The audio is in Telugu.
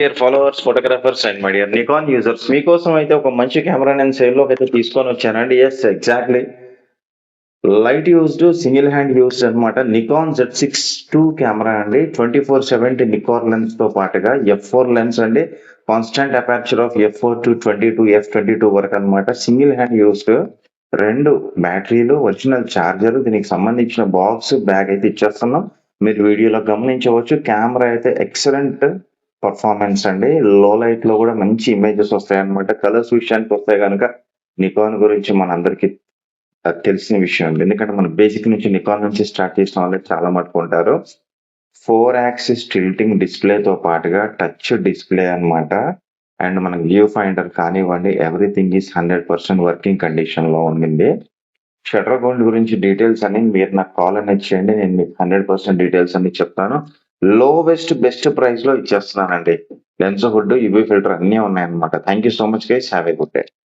Dear followers, photographers and my dear Nikon users, మీకోసం అయితే ఒక మంచి కెమెరా నేను సేల్లోకి అయితే తీసుకొని వచ్చానండి. Yes, exactly light used, single hand used అనమాట. నికాన్ Z6 II కెమెరా అండి. 24-70 నికాన్ లెన్స్ తో పాటుగా F4 లెన్స్ అండి. Constant aperture of F4 to 22 F22 వరకు అనమాట. సింగిల్ హ్యాండ్ యూజ్డ్, 2 బ్యాటరీలు, ఒరిజినల్ చార్జర్, దీనికి సంబంధించిన బాక్స్ బ్యాగ్ అయితే ఇచ్చేస్తున్నాం. మీరు వీడియోలో గమనించవచ్చు. కెమెరా అయితే ఎక్సలెంట్ పర్ఫార్మెన్స్ అండి. లో లైట్ లో కూడా మంచి ఇమేజెస్ వస్తాయి అనమాట. కలర్స్ విషయానికి వస్తే కనుక నికాన్ గురించి మనందరికి తెలిసిన విషయం అండి. ఎందుకంటే మన బేసిక్ నుంచి నికాన్ నుంచి స్టార్ట్ చేసిన వాళ్ళే చాలా మటుకు ఉంటారు. 4 యాక్సిస్ టిల్టింగ్ డిస్ప్లేతో పాటుగా టచ్ డిస్ప్లే అన్నమాట. అండ్ మన వ్యూ ఫైండర్ కానివ్వండి, ఎవ్రీథింగ్ ఈస్ 100% వర్కింగ్ కండిషన్ లో ఉండింది. షటర్ గోల్డ్ గురించి డీటెయిల్స్ అన్ని మీరు నాకు కాల్ అనేది చేయండి. నేను మీకు 100% డీటెయిల్స్ అన్ని చెప్తాను. లోవెస్ట్ బెస్ట్ ప్రైస్ లో ఇచ్చేస్తున్నానండి. లెన్స్ హుడ్, యూవీ ఫిల్టర్ అన్నీ ఉన్నాయన్నమాట. Thank you so much guys. Have a good day.